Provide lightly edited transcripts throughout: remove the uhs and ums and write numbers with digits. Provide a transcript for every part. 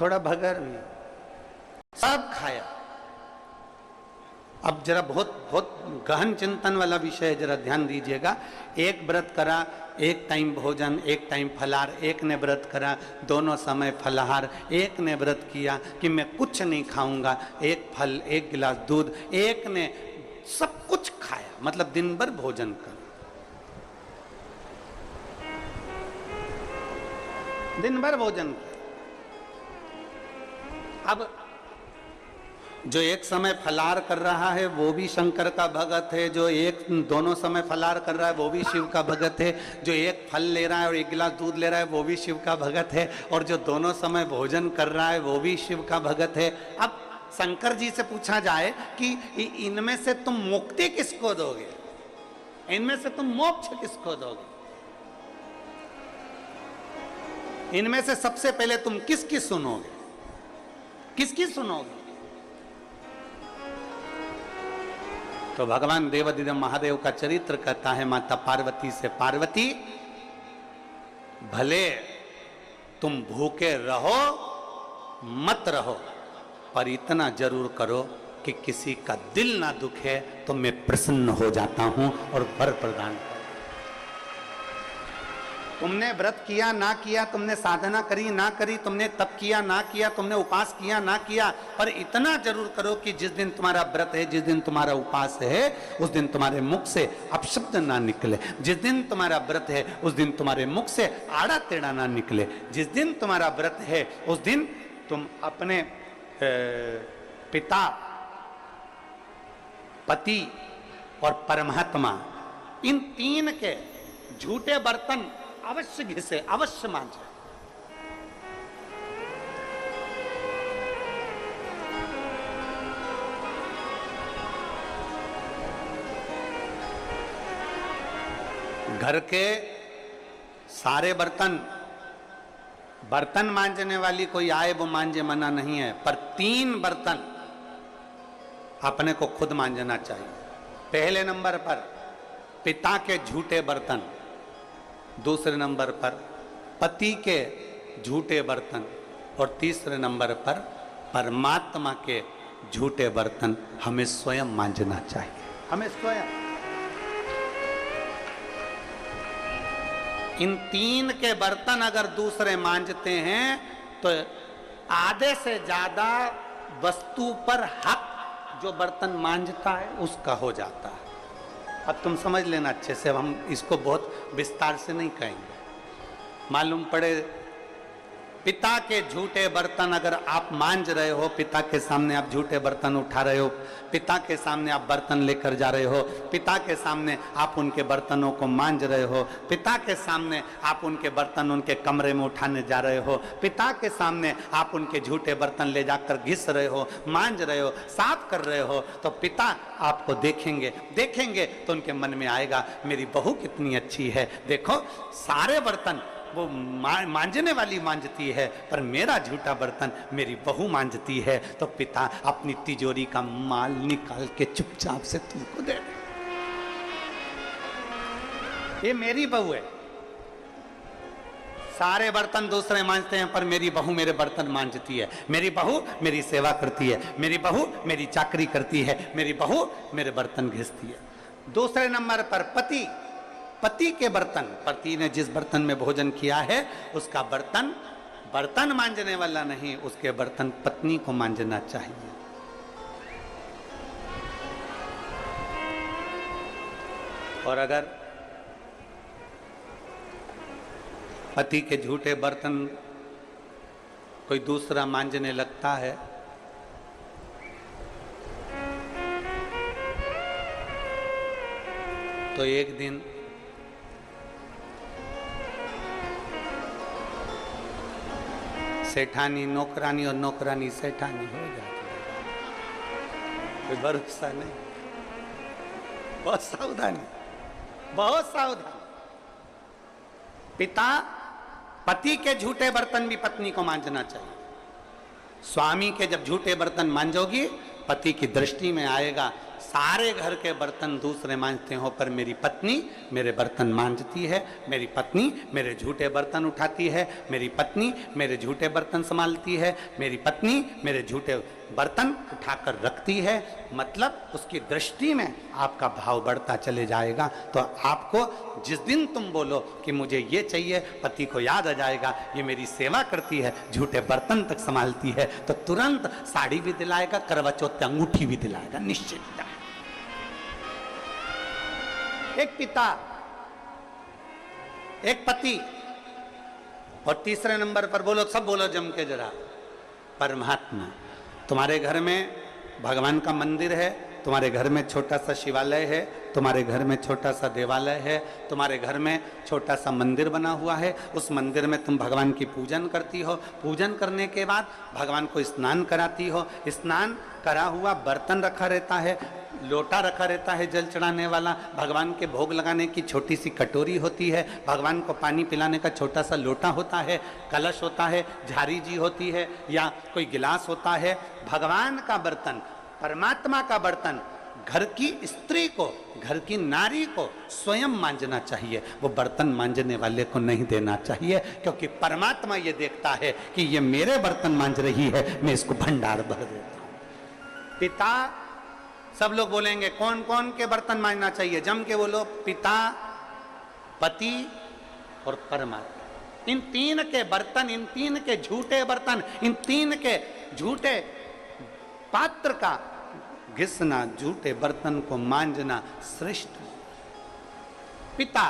थोड़ा भगर भी, सब खाया। अब जरा बहुत गहन चिंतन वाला विषय है, जरा ध्यान दीजिएगा। एक व्रत करा, एक टाइम भोजन, एक टाइम फलाहार। एक ने व्रत करा दोनों समय फलाहार। एक ने व्रत किया कि मैं कुछ नहीं खाऊंगा, एक फल, एक गिलास दूध। एक ने सब कुछ खाया, मतलब दिन भर भोजन कर, दिन भर भोजन कर। अब जो एक समय फलाहार कर रहा है वो भी शंकर का भगत है, जो एक दोनों समय फलाहार कर रहा है वो भी शिव का भगत है, जो एक फल ले रहा है और एक गिलास दूध ले रहा है वो भी शिव का भगत है, और जो दोनों समय भोजन कर रहा है वो भी शिव का भगत है। अब शंकर जी से पूछा जाए कि इनमें से तुम मुक्ति किसको दोगे, इनमें से तुम मोक्ष किसको दोगे, इनमें से सबसे पहले तुम किसकी सुनोगे, किसकी सुनोगे? तो भगवान देवाधिदेव महादेव का चरित्र कहता है माता पार्वती से, पार्वती भले तुम भूखे रहो मत रहो, पर इतना जरूर करो कि किसी का दिल ना दुखे, तो मैं प्रसन्न हो जाता हूं और वर प्रदान कर। तुमने व्रत किया ना किया, तुमने साधना करी ना करी, तुमने तप किया ना किया, तुमने उपास किया ना किया, पर इतना जरूर करो कि जिस दिन तुम्हारा व्रत है, जिस दिन तुम्हारा उपास है, उस दिन तुम्हारे मुख से अपशब्द ना निकले। जिस दिन तुम्हारा व्रत है उस दिन तुम्हारे मुख से आड़ा टेढ़ा ना निकले। जिस दिन तुम्हारा व्रत है उस दिन तुम अपने पिता, पति और परमात्मा, इन तीन के झूठे बर्तन अवश्य घिसे, अवश्य मांझे। घर के सारे बर्तन मांजने वाली कोई आए वो मांजे, मना नहीं है, पर 3 बर्तन अपने को खुद मांजना चाहिए। पहले नंबर पर पिता के झूठे बर्तन, दूसरे नंबर पर पति के झूठे बर्तन, और तीसरे नंबर पर परमात्मा के झूठे बर्तन हमें स्वयं मांजना चाहिए, हमें स्वयं। इन 3 के बर्तन अगर दूसरे मांजते हैं तो आधे से ज्यादा वस्तु पर हक जो बर्तन मांजता है उसका हो जाता है। अब तुम समझ लेना अच्छे से, हम इसको बहुत विस्तार से नहीं कहेंगे। मालूम पड़े पिता के झूठे बर्तन अगर आप मांज रहे हो, पिता के सामने आप झूठे बर्तन उठा रहे हो, पिता के सामने आप बर्तन लेकर जा रहे हो, पिता के सामने आप उनके बर्तनों को मांज रहे हो, पिता के सामने आप उनके बर्तन उनके कमरे में उठाने जा रहे हो, पिता के सामने आप उनके झूठे बर्तन ले जाकर घिस रहे हो, मांज रहे हो, साफ कर रहे हो, तो पिता आपको देखेंगे तो उनके मन में आएगा मेरी बहू कितनी अच्छी है, देखो सारे बर्तन वो मांजने वाली मांजती है, पर मेरा झूठा बर्तन मेरी बहू मांजती है। तो पिता अपनी तिजोरी का माल निकाल के चुपचाप से तुमको दे दे, ये मेरी बहू है। सारे बर्तन दूसरे मांजते हैं, पर मेरी बहू मेरे बर्तन मांजती है, मेरी बहू मेरी सेवा करती है, मेरी बहू मेरी चाकरी करती है, मेरी बहू मेरे बर्तन घिसती है। दूसरे नंबर पर पति के बर्तन, पति ने जिस बर्तन में भोजन किया है उसका बर्तन मांजने वाला नहीं, उसके बर्तन पत्नी को मांजना चाहिए। और अगर पति के झूठे बर्तन कोई दूसरा मांजने लगता है तो एक दिन सेठानी नौकरानी और नौकरानी सेठानी हो जाती है। कोई भरोसा नहीं, बहुत सावधानी, बहुत सावधान। पिता, पति के झूठे बर्तन भी पत्नी को मांजना चाहिए। स्वामी के जब झूठे बर्तन मांजोगी पति की दृष्टि में आएगा सारे घर के बर्तन दूसरे मांजते हो, पर मेरी पत्नी मेरे बर्तन मांजती है, मेरी पत्नी मेरे झूठे बर्तन उठाती है, मेरी पत्नी मेरे झूठे बर्तन संभालती है, मेरी पत्नी मेरे झूठे बर्तन उठाकर रखती है। मतलब उसकी दृष्टि में आपका भाव बढ़ता चले जाएगा। तो आपको जिस दिन तुम बोलो कि मुझे ये चाहिए, पति को याद आ जाएगा ये मेरी सेवा करती है, झूठे बर्तन तक संभालती है, तो तुरंत साड़ी भी दिलाएगा, करवा चौथ पे अंगूठी भी दिलाएगा, निश्चित। एक पिता, एक पति, और तीसरे नंबर पर बोलो, सब बोलो जम के जरा, परमात्मा। तुम्हारे घर में भगवान का मंदिर है, तुम्हारे घर में छोटा सा शिवालय है, तुम्हारे घर में छोटा सा देवालय है, तुम्हारे घर में छोटा सा मंदिर बना हुआ है, उस मंदिर में तुम भगवान की पूजन करती हो, पूजन करने के बाद भगवान को स्नान कराती हो, स्नान करा हुआ बर्तन रखा रहता है, लोटा रखा रहता है जल चढ़ाने वाला, भगवान के भोग लगाने की छोटी सी कटोरी होती है, भगवान को पानी पिलाने का छोटा सा लोटा होता है, कलश होता है, झारी जी होती है, या कोई गिलास होता है। भगवान का बर्तन, परमात्मा का बर्तन घर की स्त्री को, घर की नारी को स्वयं मांजना चाहिए, वो बर्तन मांजने वाले को नहीं देना चाहिए, क्योंकि परमात्मा ये देखता है कि ये मेरे बर्तन मांज रही है, मैं इसको भंडार भर देता हूं। पिता, सब लोग बोलेंगे कौन कौन के बर्तन मांजना चाहिए, जम के बोलो, पिता, पति और परमात्मा। इन तीन के बर्तन, इन तीन के झूठे बर्तन, इन तीन के झूठे पात्र का घिसना, झूठे बर्तन को मांजना श्रेष्ठ। पिता,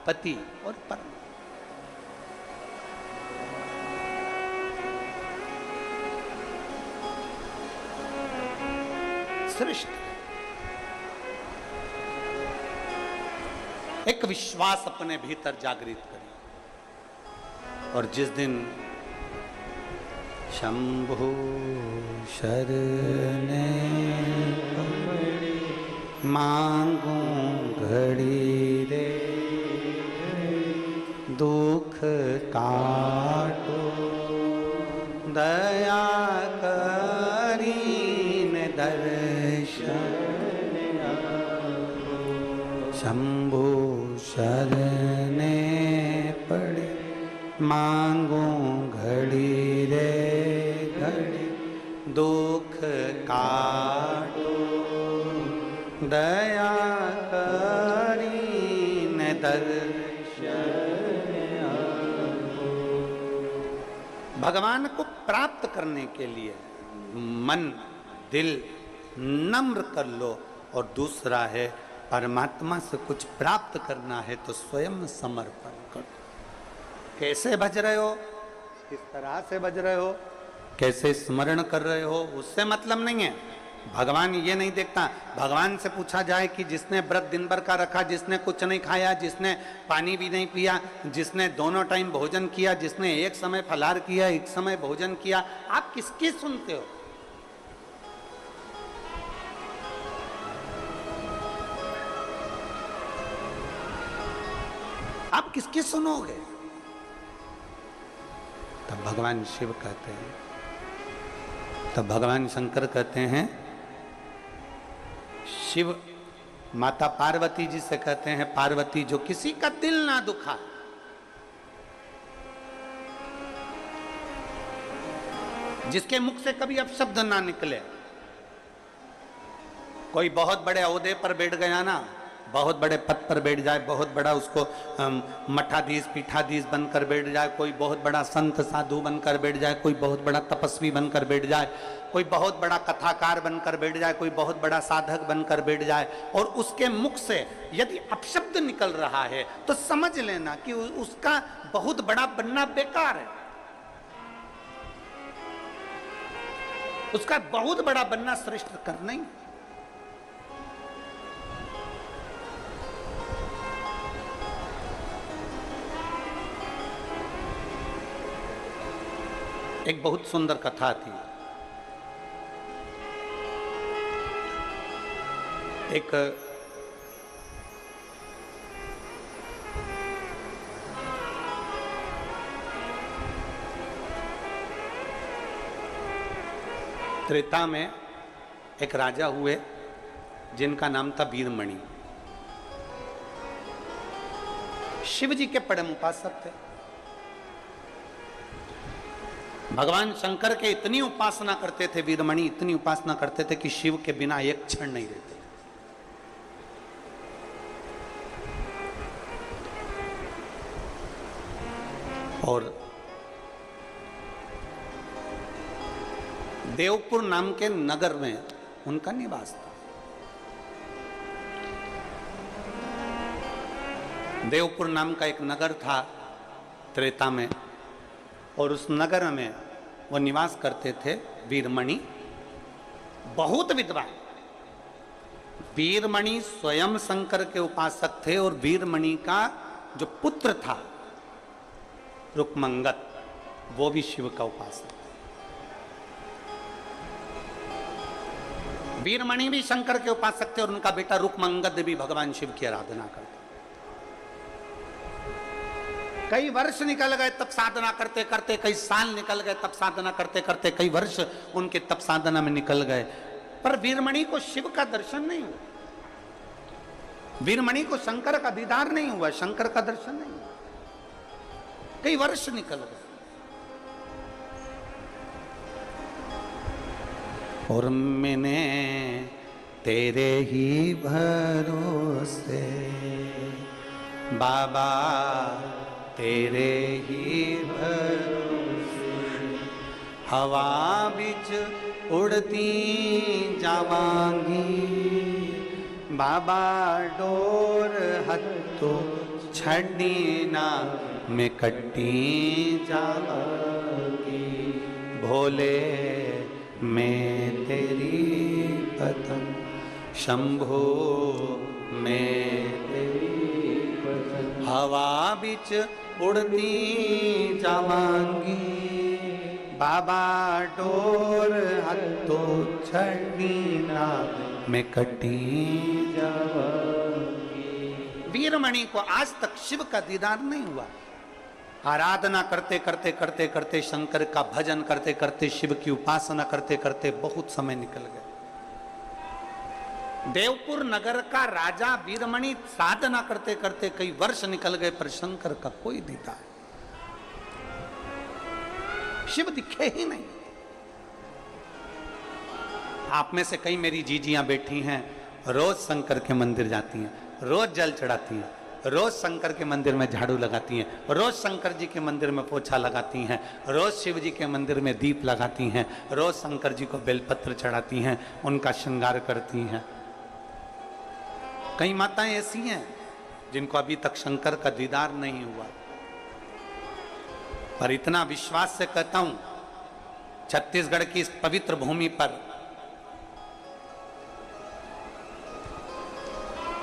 पति और परमात्मा। श्रेष्ठ। एक विश्वास अपने भीतर जागृत करिए, और जिस दिन शंभु शरणे मांगू घड़ी रे, दुख काटो दया करीन दर्शन, शंभु शरणे पड़े मांगू घड़ी रे घड़ी, दुख काटो दया करीन दर्शन। भगवान को प्राप्त करने के लिए मन, दिल नम्र कर लो, और दूसरा है परमात्मा से कुछ प्राप्त करना है तो स्वयं समर्पण करो। कैसे भज रहे हो, किस तरह से भज रहे हो, कैसे स्मरण कर रहे हो, उससे मतलब नहीं है। भगवान ये नहीं देखता। भगवान से पूछा जाए कि जिसने व्रत दिन भर का रखा, जिसने कुछ नहीं खाया, जिसने पानी भी नहीं पिया, जिसने दोनों टाइम भोजन किया, जिसने एक समय फलाहार किया, एक समय भोजन किया, आप किसकी सुनते हो? आप किसकी सुनोगे? तब भगवान शिव कहते हैं, तब भगवान शंकर कहते हैं, शिव माता पार्वती जी से कहते हैं, पार्वती जो किसी का दिल ना दुखा, जिसके मुख से कभी अपशब्द ना निकले। कोई बहुत बड़े ओहदे पर बैठ गया ना, बहुत बड़े पद पर बैठ जाए, बहुत बड़ा उसको मठाधीश पीठाधीश बनकर बैठ जाए, कोई बहुत बड़ा संत साधु बनकर बैठ जाए, कोई बहुत बड़ा तपस्वी बनकर बैठ जाए, कोई बहुत बड़ा कथाकार बनकर बैठ जाए, कोई बहुत बड़ा साधक बनकर बैठ जाए, और उसके मुख से यदि अपशब्द निकल रहा है तो समझ लेना कि उसका बहुत बड़ा बनना बेकार है, उसका बहुत बड़ा बनना श्रेष्ठ करना ही। एक बहुत सुंदर कथा थी। एक त्रेता में एक राजा हुए, जिनका नाम था वीरमणि। शिव जी के परम उपासक थे। भगवान शंकर के इतनी उपासना करते थे वीरमणि, इतनी उपासना करते थे कि शिव के बिना एक क्षण नहीं रहते। और देवपुर नाम के नगर में उनका निवास था। देवपुर नाम का एक नगर था त्रेता में, और उस नगर में वो निवास करते थे वीरमणि, बहुत विद्वान। वीरमणि स्वयं शंकर के उपासक थे, और वीरमणि का जो पुत्र था रुक्मंगत, वो भी शिव का उपासक। वीरमणि भी शंकर के उपासक थे, और उनका बेटा रुक्मंगद भी भगवान शिव की आराधना करते। कई वर्ष निकल गए तप साधना करते करते, कई साल निकल गए तप साधना करते करते, कई वर्ष उनके तप साधना में निकल गए, पर वीरमणि को शिव का दर्शन नहीं हुआ। वीरमणि को शंकर का दीदार नहीं हुआ, शंकर का दर्शन नहीं हुआ। कई वर्ष निकल गए, और मैंने तेरे ही भरोसे बाबा, तेरे ही भरोसे हवा बिच उड़ती जावांगी, बाबा डोर हत्तो छड़ी ना मैं कट्टी जावांगी, भोले मैं तेरी पतंग, शंभो मैं तेरी पतंग, हवा बिच उड़ती जावांगी, बाबा डोर हत्तो छड़ी ना मैं कटी जावांगी। वीरमणि को आज तक शिव का दीदार नहीं हुआ। आराधना करते करते करते करते, शंकर का भजन करते करते, शिव की उपासना करते करते बहुत समय निकल गया। देवपुर नगर का राजा वीरमणि साधना करते करते कई वर्ष निकल गए, पर शंकर का कोई दीदार, शिव दिखे ही नहीं। आप में से कई मेरी जीजियां बैठी हैं, रोज शंकर के मंदिर जाती हैं, रोज जल चढ़ाती हैं, रोज शंकर के मंदिर में झाड़ू लगाती हैं, रोज शंकर जी के मंदिर में पोछा लगाती हैं, रोज शिव जी के मंदिर में दीप लगाती हैं, रोज शंकर जी को बेलपत्र चढ़ाती हैं, उनका श्रृंगार करती हैं। कई माताएं ऐसी हैं जिनको अभी तक शंकर का दीदार नहीं हुआ, पर इतना विश्वास से कहता हूं, छत्तीसगढ़ की इस पवित्र भूमि पर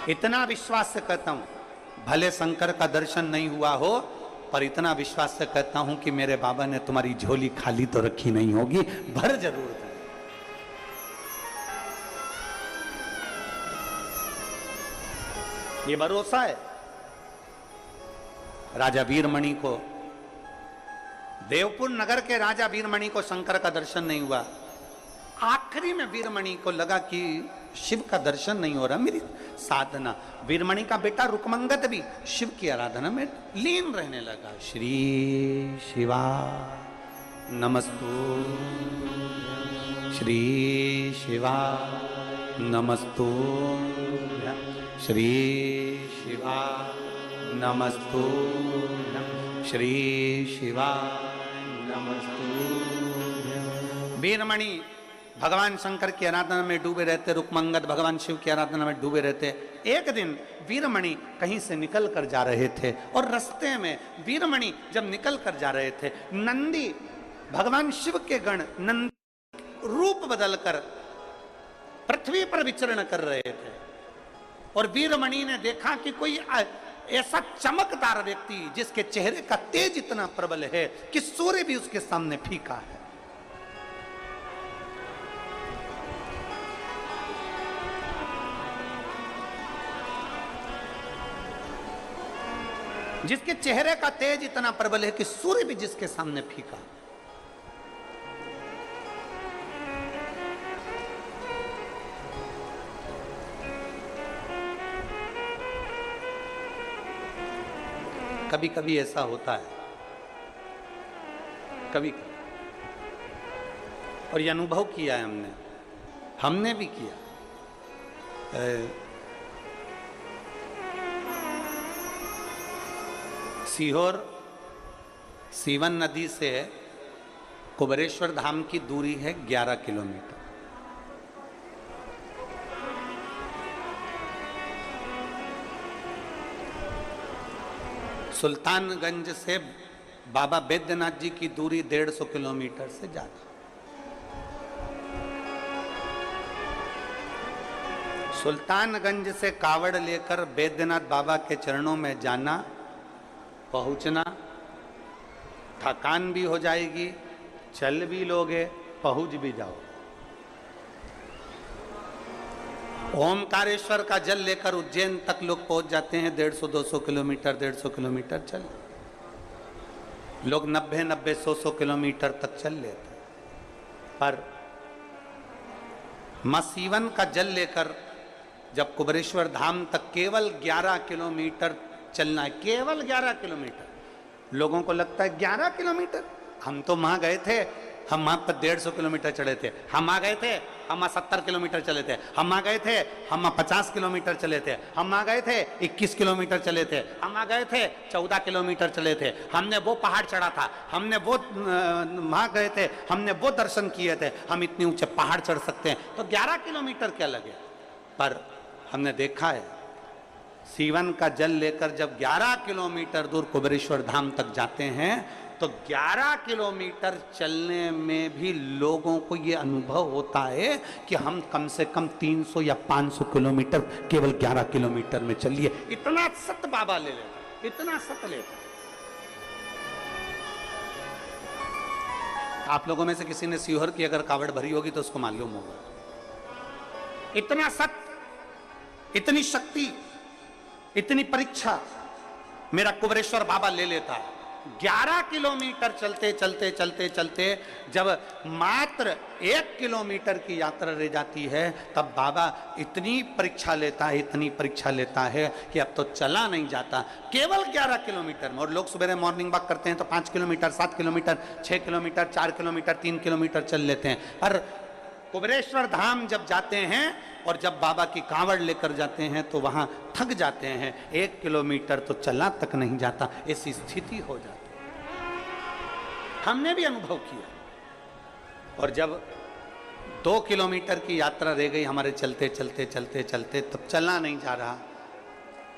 इतना विश्वास से कहता हूं, भले शंकर का दर्शन नहीं हुआ हो, पर इतना विश्वास से कहता हूं कि मेरे बाबा ने तुम्हारी झोली खाली तो रखी नहीं होगी, भर जरूर है। ये भरोसा है। राजा वीरमणि को, देवपुर नगर के राजा वीरमणि को शंकर का दर्शन नहीं हुआ। आखिरी में वीरमणि को लगा कि शिव का दर्शन नहीं हो रहा, मेरी साधना। वीरमणि का बेटा रुक्मंगद भी शिव की आराधना में लीन रहने लगा। श्री शिवा नमस्तु, श्री शिवा नमस्तु, श्री शिवा नमस्तु, श्री शिवा नमस्तु। वीरमणि भगवान शंकर की आराधना में डूबे रहते, रुक्मंगद भगवान शिव की आराधना में डूबे रहते। एक दिन वीरमणि कहीं से निकल कर जा रहे थे, और रास्ते में वीरमणि जब निकल कर जा रहे थे, नंदी भगवान शिव के गण नंदी रूप बदलकर पृथ्वी पर विचरण कर रहे थे, और वीरमणि ने देखा कि कोई ऐसा चमकदार व्यक्ति जिसके चेहरे का तेज इतना प्रबल है कि सूर्य भी उसके सामने फीका है। जिसके चेहरे का तेज इतना प्रबल है कि सूर्य भी जिसके सामने फीका। कभी कभी ऐसा होता है, कभी कभी, और ये अनुभव किया है हमने भी किया। सीहोर सीवन नदी से कुबेरेश्वर धाम की दूरी है 11 किलोमीटर। सुल्तानगंज से बाबा बैद्यनाथ जी की दूरी 150 किलोमीटर से ज्यादा। सुल्तानगंज से कावड़ लेकर बैद्यनाथ बाबा के चरणों में जाना, पहुंचना, थकान भी हो जाएगी, चल भी लोगे, पहुंच भी जाओ। ओमकारेश्वर का जल लेकर उज्जैन तक लोग पहुंच जाते हैं 150-200 किलोमीटर, 150 किलोमीटर चल। लोग 90-100 किलोमीटर तक चल लेते। पर मसीवन का जल लेकर जब कुबेरेश्वर धाम तक केवल 11 किलोमीटर चलना है, केवल 11 किलोमीटर। लोगों को लगता है 11 किलोमीटर, हम तो वहां गए थे, हम वहां पर 150 किलोमीटर चले थे, हम आ गए थे, हम 70 किलोमीटर चले थे, हम आ गए थे, हम 50 किलोमीटर चले थे, हम आ गए थे 21 किलोमीटर चले थे, हम आ गए थे 14 किलोमीटर चले थे, हमने वो पहाड़ चढ़ा था, हमने वो वहां गए थे, हमने वो दर्शन किए थे, हम इतने ऊंचे पहाड़ चढ़ सकते हैं, तो 11 किलोमीटर क्या लगे। पर हमने देखा है सीवन का जल लेकर जब 11 किलोमीटर दूर कुबेरेश्वर धाम तक जाते हैं तो 11 किलोमीटर चलने में भी लोगों को ये अनुभव होता है कि हम कम से कम 300 या 500 किलोमीटर केवल 11 किलोमीटर में चलिए। इतना सत बाबा ले लेता, इतना सत लेता। आप लोगों में से किसी ने सीहोर की अगर कावड़ भरी होगी तो उसको मालूम होगा। इतना सत, इतनी शक्ति, इतनी परीक्षा मेरा कुबेरेश्वर बाबा ले लेता है। 11 किलोमीटर चलते चलते चलते चलते जब मात्र 1 किलोमीटर की यात्रा रह जाती है तब बाबा इतनी परीक्षा लेता है, इतनी परीक्षा लेता है कि अब तो चला नहीं जाता। केवल 11 किलोमीटर में, और लोग सुबह मॉर्निंग वॉक करते हैं तो 5 kilometre, 7 kilometre, 6 kilometre, 4 kilometre, 3 kilometre चल लेते हैं। पर कुबेरेश्वर धाम जब जाते हैं और जब बाबा की कांवड़ लेकर जाते हैं तो वहां थक जाते हैं, 1 किलोमीटर तो चला तक नहीं जाता, ऐसी स्थिति हो जाती। हमने भी अनुभव किया। और जब 2 किलोमीटर की यात्रा रह गई हमारे चलते चलते चलते चलते, तब चलना नहीं जा रहा।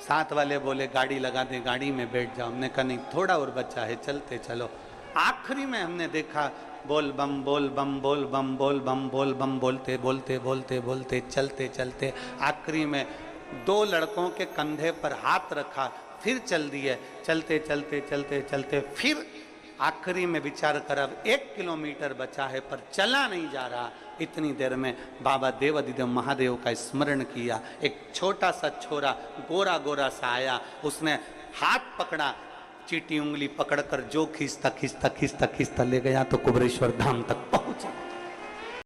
साथ वाले बोले गाड़ी लगा दे, गाड़ी में बैठ जाओ। हमने कहा नहीं, थोड़ा और बचा है, चलते चलो। आखिरी में हमने देखा बोल बम बोल बम बोल बम बोल बम बोल बम बोलते बोलते बोलते बोलते चलते चलते आखिरी में 2 लड़कों के कंधे पर हाथ रखा, फिर चल दिए। चलते चलते चलते चलते फिर आखिरी में विचार कर अब 1 किलोमीटर बचा है पर चला नहीं जा रहा। इतनी देर में बाबा देवाधिदेव महादेव का स्मरण किया। एक छोटा सा छोरा गोरा गोरा सा आया, उसने हाथ पकड़ा, चीटी उंगली पकड़कर जो खींचता खींचता खींचता खींचता ले गया तो कुबेरेश्वर धाम तक पहुंचा।